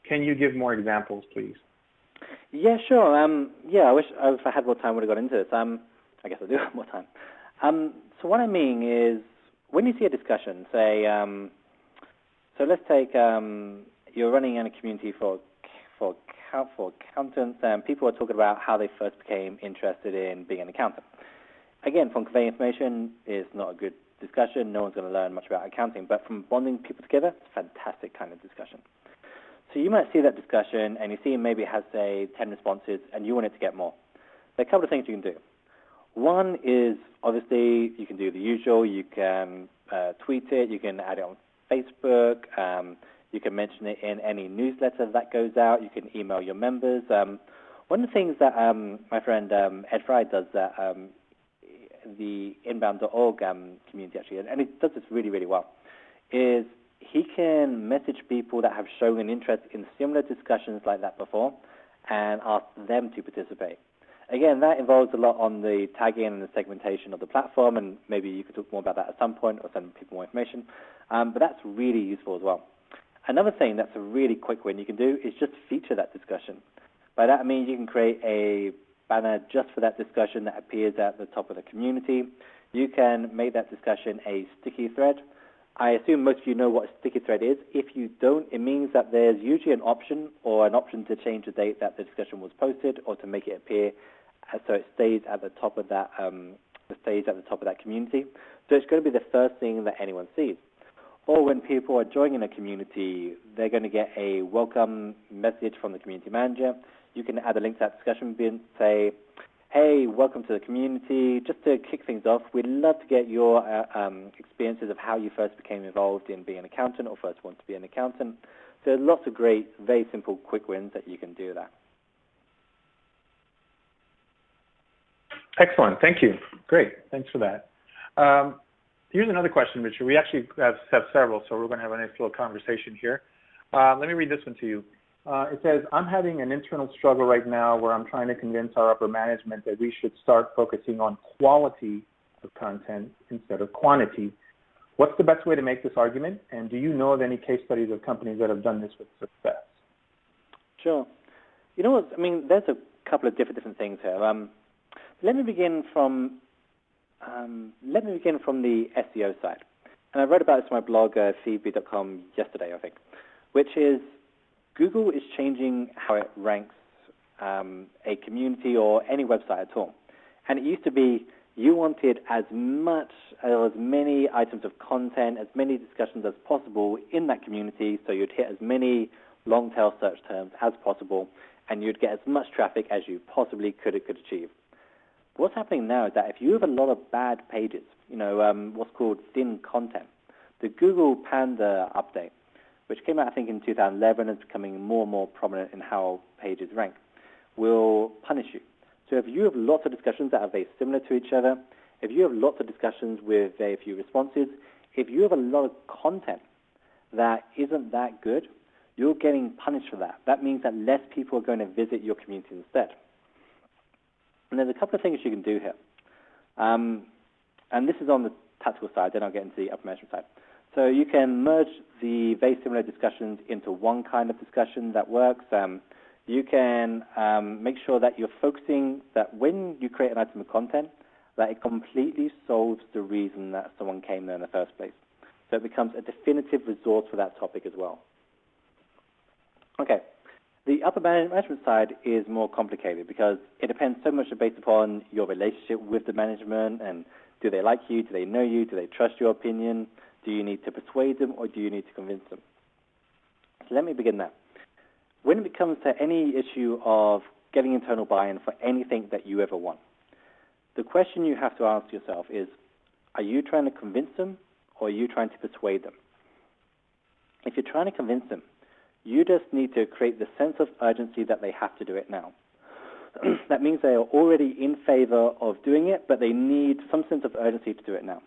Can you give more examples, please? Yeah, sure. I wish if I had more time, I would have got into this. I guess I do have more time. So what I mean is, when you see a discussion, say, so let's take, you're running in a community for accountants, and people are talking about how they first became interested in being an accountant. Again, from conveying information is not a good discussion. No one's going to learn much about accounting, but from bonding people together, it's a fantastic kind of discussion. So you might see that discussion, and you see maybe it has, say, 10 responses, and you want it to get more. There are a couple of things you can do. One is, obviously, you can do the usual. You can tweet it. You can add it on Facebook. You can mention it in any newsletter that goes out. You can email your members. One of the things that my friend Ed Fry does that the inbound.org community actually, and he does this really, really well, is he can message people that have shown an interest in similar discussions like that before and ask them to participate. Again, that involves a lot on the tagging and the segmentation of the platform, and maybe you could talk more about that at some point or send people more information. But that's really useful as well. Another thing that's a really quick win you can do is just feature that discussion. By that I mean you can create a banner just for that discussion that appears at the top of the community. You can make that discussion a sticky thread. I assume most of you know what a sticky thread is. If you don't, it means that there's usually an option to change the date that the discussion was posted or to make it appear so it stays at the top of that community. So it's going to be the first thing that anyone sees. Or when people are joining a community, they're going to get a welcome message from the community manager. You can add a link to that discussion bin, say, hey, welcome to the community. Just to kick things off, we'd love to get your experiences of how you first became involved in being an accountant or first want to be an accountant. So there's lots of great, very simple, quick wins that you can do that. Excellent. Thank you. Great. Thanks for that. Here's another question, Richard. We actually have several, so we're going to have a nice little conversation here. Let me read this one to you. It says, I'm having an internal struggle right now where I'm trying to convince our upper management that we should start focusing on quality of content instead of quantity. What's the best way to make this argument? And do you know of any case studies of companies that have done this with success? Sure. You know what? I mean, there's a couple of different things here. Let me begin from the SEO side. And I wrote about this on my blog, feedbe.com, yesterday, I think, which is Google is changing how it ranks a community or any website at all. And it used to be you wanted as many items of content, as many discussions as possible in that community, so you'd hit as many long-tail search terms as possible, and you'd get as much traffic as you possibly could achieve. What's happening now is that if you have a lot of bad pages, what's called thin content, the Google Panda update, which came out, I think, in 2011 and is becoming more and more prominent in how pages rank, will punish you. So if you have lots of discussions that are very similar to each other, if you have lots of discussions with very few responses, if you have a lot of content that isn't that good, you're getting punished for that. That means that less people are going to visit your community instead. And there's a couple of things you can do here. And this is on the tactical side, then I'll get into the upper management side. So you can merge the very similar discussions into one kind of discussion that works. You can make sure that you're focusing that when you create an item of content, that it completely solves the reason that someone came there in the first place. So it becomes a definitive resource for that topic as well. Okay. The upper management side is more complicated because it depends so much based upon your relationship with the management and do they like you, do they know you, do they trust your opinion, do you need to persuade them or do you need to convince them? So let me begin there. When it comes to any issue of getting internal buy-in for anything that you ever want, the question you have to ask yourself is, are you trying to convince them or are you trying to persuade them? If you're trying to convince them, you just need to create the sense of urgency that they have to do it now. That means they are already in favor of doing it, but they need some sense of urgency to do it now.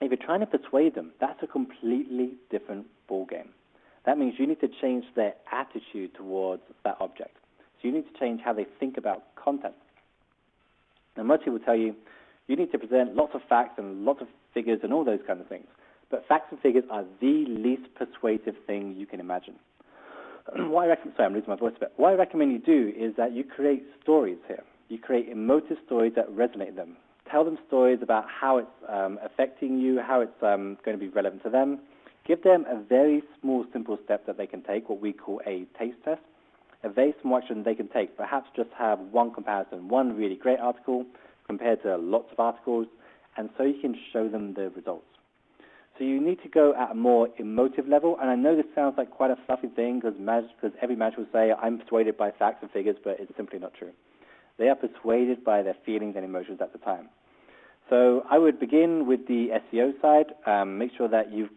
If you're trying to persuade them, that's a completely different ballgame. That means you need to change their attitude towards that object. So you need to change how they think about content. Now, most people tell you, you need to present lots of facts and lots of figures and all those kind of things. But facts and figures are the least persuasive thing you can imagine. What I recommend, sorry, I'm losing my voice a bit. What I recommend you do is that you create stories here. You create emotive stories that resonate with them. Tell them stories about how it's affecting you, how it's going to be relevant to them. Give them a very small, simple step that they can take, what we call a taste test. A very small action they can take. Perhaps just have one comparison, one really great article compared to lots of articles, and so you can show them the results. So you need to go at a more emotive level, and I know this sounds like quite a fluffy thing because every manager will say, I'm persuaded by facts and figures, but it's simply not true. They are persuaded by their feelings and emotions at the time. So I would begin with the SEO side, make sure that you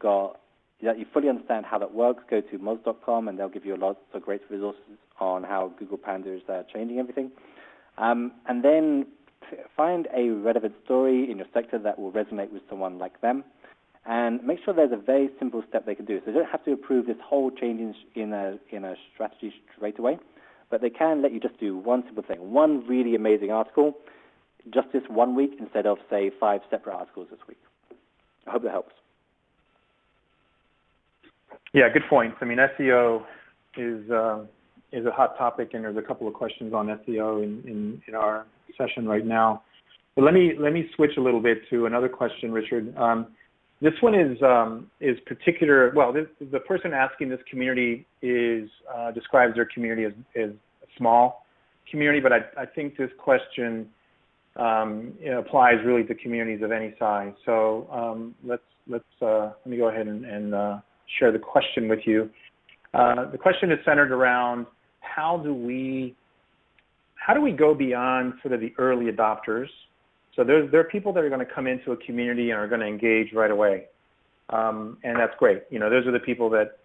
fully understand how that works. Go to moz.com, and they'll give you lots of great resources on how Google Panda is changing everything. And then find a relevant story in your sector that will resonate with someone like them. And make sure there's a very simple step they can do. So they don't have to approve this whole change in a strategy straight away, but they can let you just do one simple thing, one really amazing article, just this 1 week instead of, say, 5 separate articles this week. I hope that helps. Yeah, good points. I mean, SEO is a hot topic, and there's a couple of questions on SEO in our session right now. But let me switch a little bit to another question, Richard. This one is particular. Well, the person asking this community describes their community as a small community, but I think this question applies really to communities of any size. So let me go ahead and share the question with you. The question is centered around how do we go beyond sort of the early adopters? So there are people that are going to come into a community and are going to engage right away, and that's great. Those are the people that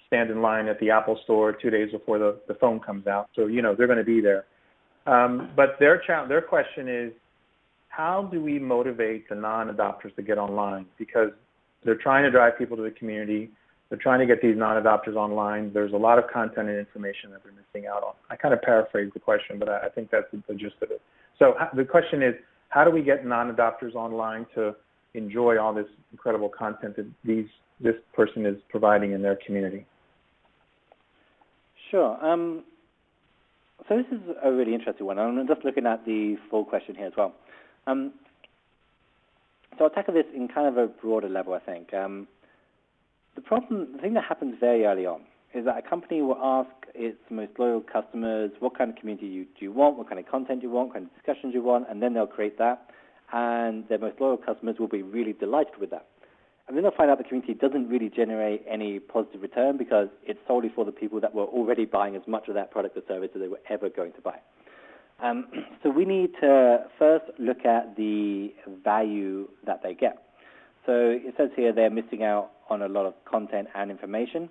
stand in line at the Apple Store 2 days before the phone comes out. So they're going to be there. But their question is, how do we motivate the non-adopters to get online? Because they're trying to drive people to the community. They're trying to get these non-adopters online. There's a lot of content and information that they're missing out on. I kind of paraphrased the question, but I think that's the gist of it. So the question is, how do we get non-adopters online to enjoy all this incredible content that this person is providing in their community? Sure. So this is a really interesting one. I'm just looking at the full question here as well. So I'll tackle this in kind of a broader level, I think. The thing that happens very early on is that a company will ask its most loyal customers what kind of community do you want, what kind of content you want, what kind of discussions you want, and then they'll create that. And their most loyal customers will be really delighted with that. And then they'll find out the community doesn't really generate any positive return because it's solely for the people that were already buying as much of that product or service as they were ever going to buy. So we need to first look at the value that they get. So it says here they're missing out on a lot of content and information.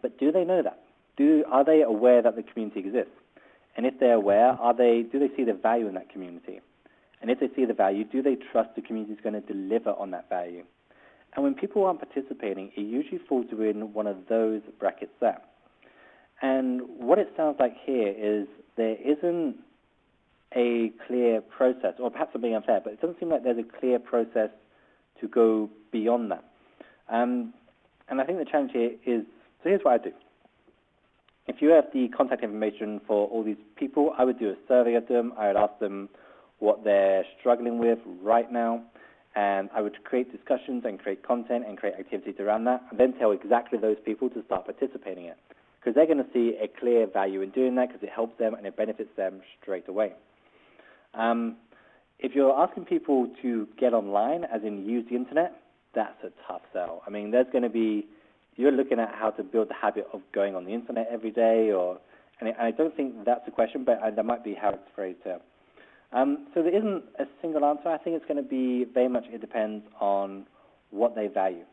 But do they know that? Are they aware that the community exists? And if they're aware, do they see the value in that community? And if they see the value, do they trust the community is going to deliver on that value? And when people aren't participating, it usually falls within one of those brackets there. And what it sounds like here is there isn't a clear process, or perhaps I'm being unfair, but it doesn't seem like there's a clear process to go beyond that. And I think the challenge here is, so here's what I do. If you have the contact information for all these people, I would do a survey of them. I would ask them what they're struggling with right now, and I would create discussions and create content and create activities around that, and then tell exactly those people to start participating in it, because they're going to see a clear value in doing that because it helps them and it benefits them straight away. If you're asking people to get online, as in use the internet, that's a tough sell. I mean, you're looking at how to build the habit of going on the internet every day, and I don't think that's the question, but that might be how it's phrased here. So there isn't a single answer. I think it's going to be very much, it depends on what they value.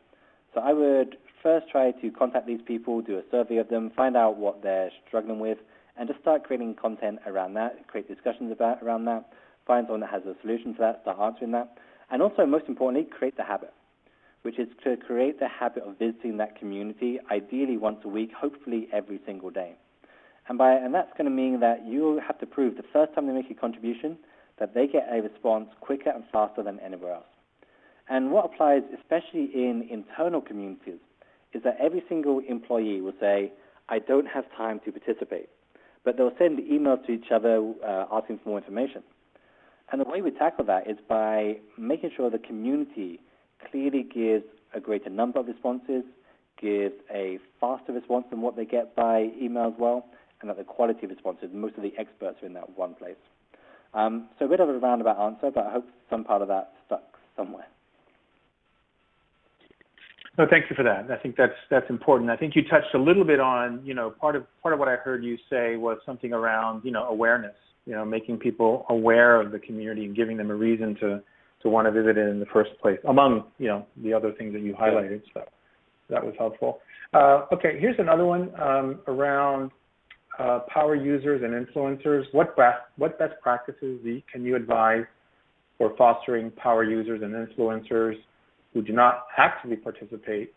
So I would first try to contact these people, do a survey of them, find out what they're struggling with, and just start creating content around that, create discussions around that, find someone that has a solution to that, start answering that, and also, most importantly, create the habit, which is to create the habit of visiting that community, ideally once a week, hopefully every single day. And that's going to mean that you have to prove the first time they make a contribution that they get a response quicker and faster than anywhere else. And what applies, especially in internal communities, is that every single employee will say, I don't have time to participate. But they'll send emails to each other asking for more information. And the way we tackle that is by making sure the community clearly gives a greater number of responses, gives a faster response than what they get by email as well, and that the quality of responses, most of the experts are in that one place. So a bit of a roundabout answer, but I hope some part of that stuck somewhere. No, thank you for that. I think that's important. I think you touched a little bit on, part of what I heard you say was something around, awareness, making people aware of the community and giving them a reason to want to visit it in the first place, among, the other things that you highlighted. So that was helpful. Okay, here's another one around power users and influencers. What best practices can you advise for fostering power users and influencers who do not actively participate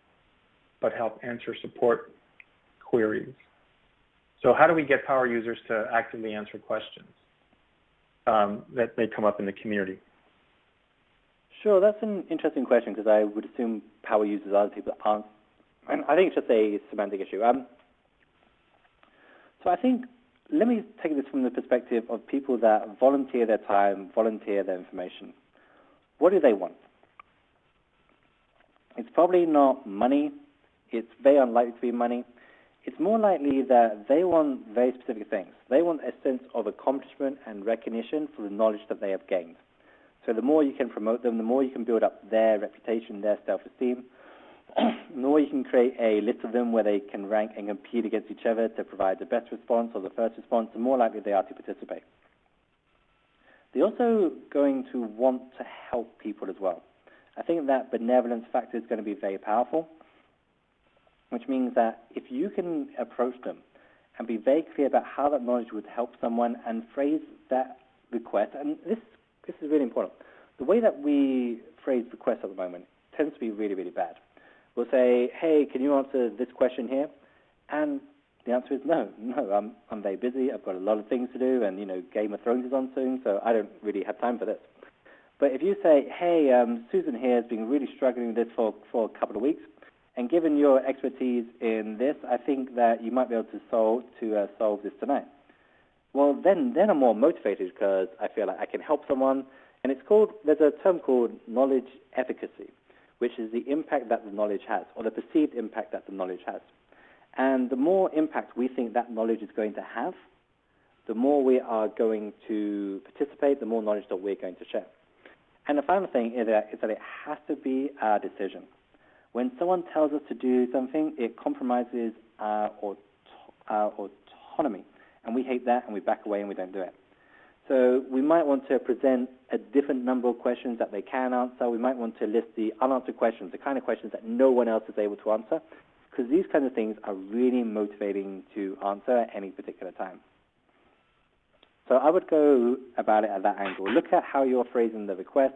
but help answer support queries? So how do we get power users to actively answer questions that may come up in the community? Sure, that's an interesting question because I would assume power users are the people that aren't. And I think it's just a semantic issue. So I think, let me take this from the perspective of people that volunteer their time, volunteer their information. What do they want? It's probably not money. It's very unlikely to be money. it's more likely that they want very specific things. They want a sense of accomplishment and recognition for the knowledge that they have gained. So the more you can promote them, the more you can build up their reputation, their self-esteem, the more you can create a list of them where they can rank and compete against each other to provide the best response or the first response, the more likely they are to participate. They're also going to want to help people as well. I think that benevolence factor is going to be very powerful, which means that if you can approach them and be very clear about how that knowledge would help someone and phrase that request, and this is really important. The way that we phrase requests at the moment tends to be really, really bad. We'll say, hey, can you answer this question here? And the answer is no, I'm very busy, I've got a lot of things to do, and, Game of Thrones is on soon, so I don't really have time for this. But if you say, hey, Susan here has been really struggling with this for a couple of weeks, and given your expertise in this, I think that you might be able to solve this tonight. Well, then I'm more motivated because I feel like I can help someone, and there's a term called knowledge efficacy, which is the impact that the knowledge has, or the perceived impact that the knowledge has. And the more impact we think that knowledge is going to have, the more we are going to participate, the more knowledge that we're going to share. And the final thing is that it has to be our decision. When someone tells us to do something, it compromises our autonomy. And we hate that, and we back away, and we don't do it. So we might want to present a different number of questions that they can answer. We might want to list the unanswered questions, the kind of questions that no one else is able to answer, because these kinds of things are really motivating to answer at any particular time. So I would go about it at that angle. Look at how you're phrasing the request.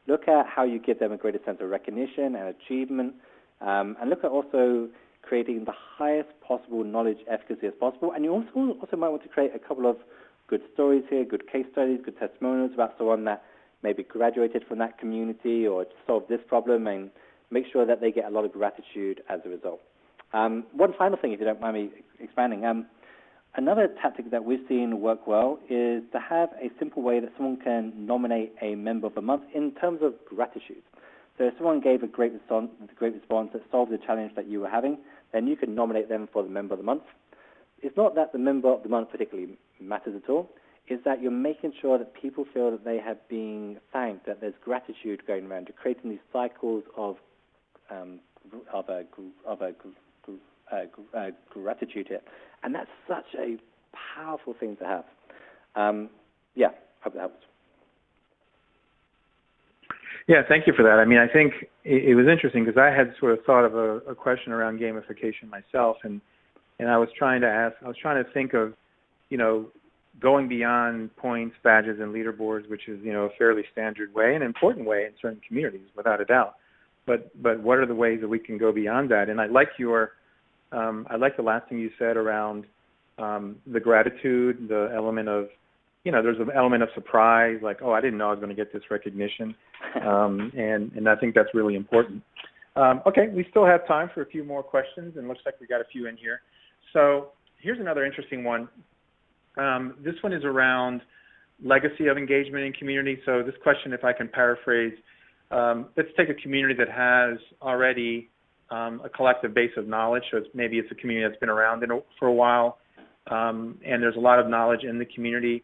Look at how you give them a greater sense of recognition and achievement. And look at also creating the highest possible knowledge efficacy as possible. And you also might want to create a couple of good stories here, good case studies, good testimonials about someone that maybe graduated from that community or solved this problem, and make sure that they get a lot of gratitude as a result. One final thing, if you don't mind me expanding. Another tactic that we've seen work well is to have a simple way that someone can nominate a member of the month in terms of gratitude. So if someone gave a great response that solved the challenge that you were having, then you can nominate them for the member of the month. It's not that the member of the month particularly matters at all. It's that you're making sure that people feel that they have been thanked, that there's gratitude going around. You're creating these cycles of gratitude here. And that's such a powerful thing to have. Hope that helps. Yeah, thank you for that. I mean, I think it was interesting because I had sort of thought of a question around gamification myself, and I was trying to think of, going beyond points, badges, and leaderboards, which is, a fairly standard way, an important way in certain communities, without a doubt. But what are the ways that we can go beyond that? And I like the last thing you said around the gratitude, the element of, there's an element of surprise, like, oh, I didn't know I was going to get this recognition, and I think that's really important. Okay, we still have time for a few more questions, and it looks like we got a few in here. So here's another interesting one. This one is around legacy of engagement in community. So this question, if I can paraphrase, let's take a community that has already a collective base of knowledge. So maybe it's a community that's been around for a while, and there's a lot of knowledge in the community.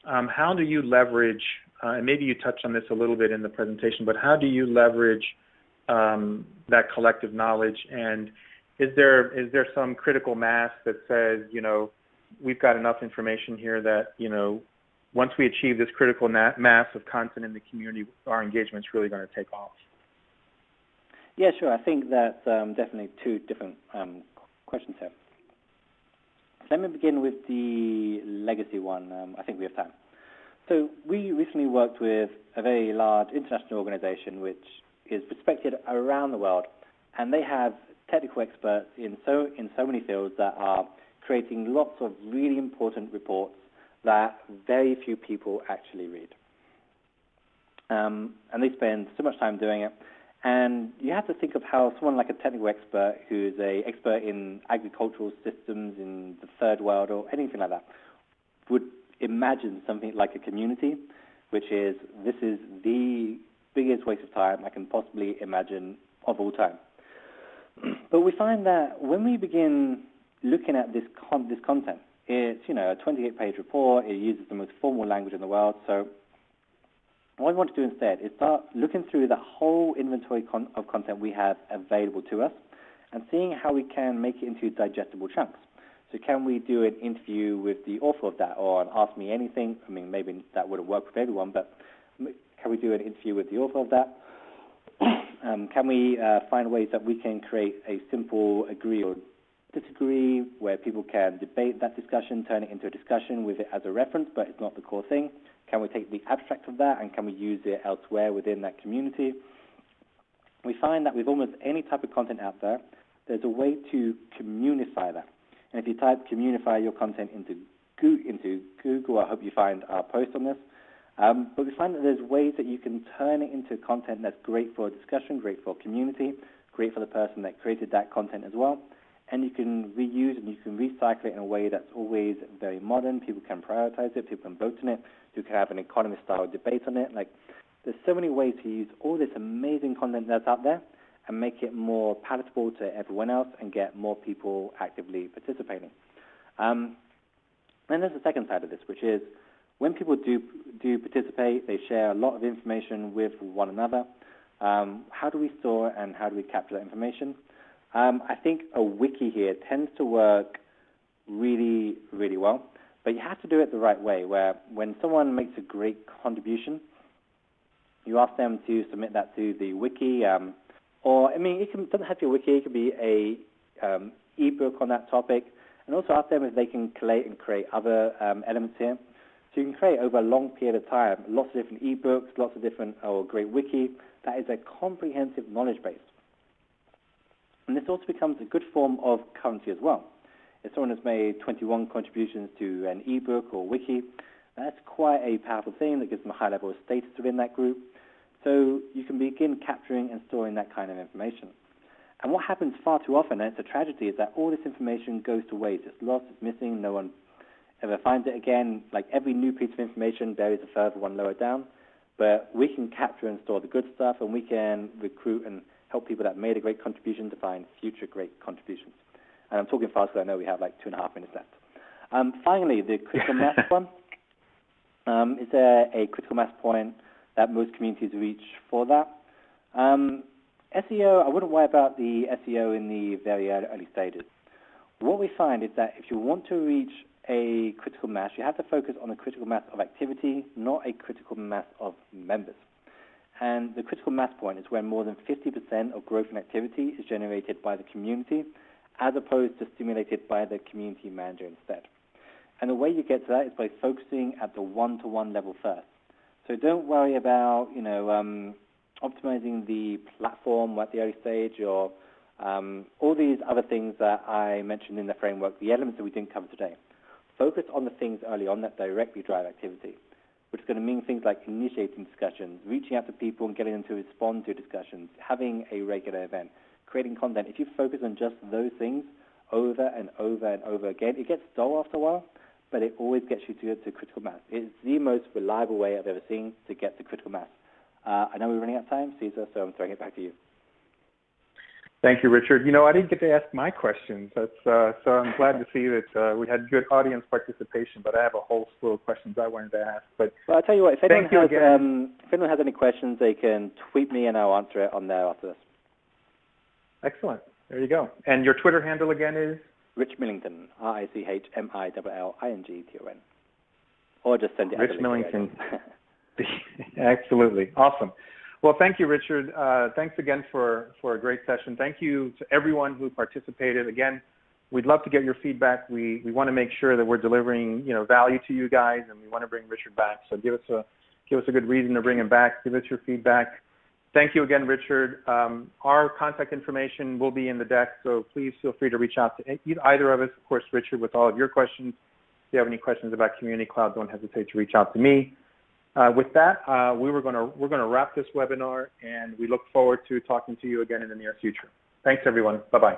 How do you leverage, and maybe you touched on this a little bit in the presentation, but how do you leverage that collective knowledge? And is there some critical mass that says, we've got enough information here that, once we achieve this critical mass of content in the community, our engagement's really going to take off? Yeah, sure. I think that's definitely two different questions here. Let me begin with the legacy one. I think we have time. So we recently worked with a very large international organization which is respected around the world, and they have technical experts in so many fields that are creating lots of really important reports that very few people actually read. And they spend so much time doing it. And you have to think of how someone like a technical expert who's an expert in agricultural systems in the third world or anything like that would imagine something like a community, which is, this is the biggest waste of time I can possibly imagine of all time. But we find that when we begin looking at this content. It's, a 28-page report. It uses the most formal language in the world. So what we want to do instead is start looking through the whole inventory of content we have available to us and seeing how we can make it into digestible chunks. So can we do an interview with the author of that, or an Ask Me Anything? I mean, maybe that wouldn't work with everyone, but can we do an interview with the author of that? Can we find ways that we can create a simple agree or disagree where people can debate that discussion, turn it into a discussion with it as a reference, but it's not the core thing? Can we take the abstract of that and can we use it elsewhere within that community? We find that with almost any type of content out there, there's a way to communify that. And if you type communify your content into Google, I hope you find our post on this. But we find that there's ways that you can turn it into content that's great for a discussion, great for a community, great for the person that created that content as well. And you can reuse and you can recycle it in a way that's always very modern. People can prioritize it. People can vote on it. You can have an economist-style debate on it. Like, there's so many ways to use all this amazing content that's out there and make it more palatable to everyone else and get more people actively participating. And there's the second side of this, which is when people do participate, they share a lot of information with one another. How do we store and how do we capture that information? I think a wiki here tends to work really, really well, but you have to do it the right way, where when someone makes a great contribution, you ask them to submit that to the wiki, or, I mean, doesn't have to be a wiki, it could be a ebook on that topic, and also ask them if they can collate and create other elements here. So you can create over a long period of time lots of different ebooks, lots of different, or great wiki. That is a comprehensive knowledge base. And this also becomes a good form of currency as well. If someone has made 21 contributions to an ebook or wiki, that's quite a powerful thing that gives them a high level of status within that group. So you can begin capturing and storing that kind of information. And what happens far too often, and it's a tragedy, is that all this information goes to waste. It's lost, it's missing, no one ever finds it again. Like every new piece of information buries a further one lower down. But we can capture and store the good stuff, and we can recruit and help people that made a great contribution to find future great contributions. And I'm talking fast because I know we have like 2.5 minutes left. Finally, the critical mass one. Is there a critical mass point that most communities reach for that? SEO, I wouldn't worry about the SEO in the very early stages. What we find is that if you want to reach a critical mass, you have to focus on a critical mass of activity, not a critical mass of members. And the critical mass point is when more than 50% of growth and activity is generated by the community, as opposed to stimulated by the community manager instead. And the way you get to that is by focusing at the one-to-one level first. So don't worry about, optimizing the platform at the early stage or all these other things that I mentioned in the framework, the elements that we didn't cover today. Focus on the things early on that directly drive activity, which is going to mean things like initiating discussions, reaching out to people and getting them to respond to discussions, having a regular event, creating content. If you focus on just those things over and over and over again, it gets dull after a while, but it always gets you to critical mass. It's the most reliable way I've ever seen to get to critical mass. I know we're running out of time, Caesar, so I'm throwing it back to you. Thank you, Richard. I didn't get to ask my questions. So I'm glad to see that we had good audience participation, but I have a whole slew of questions I wanted to ask. But well, I'll tell you what, if anyone has any questions, they can tweet me and I'll answer it on there after this. Excellent. There you go. And your Twitter handle again is? Rich Millington, RichMillington. Or just send it Rich Millington. Absolutely. Awesome. Well, thank you, Richard. Thanks again for a great session. Thank you to everyone who participated. Again, we'd love to get your feedback. We want to make sure that we're delivering value to you guys, and we want to bring Richard back. So give us a good reason to bring him back. Give us your feedback. Thank you again, Richard. Our contact information will be in the deck, so please feel free to reach out to either of us. Of course, Richard, with all of your questions. If you have any questions about Community Cloud, don't hesitate to reach out to me. With that, we're going to wrap this webinar, and we look forward to talking to you again in the near future. Thanks, everyone. Bye-bye.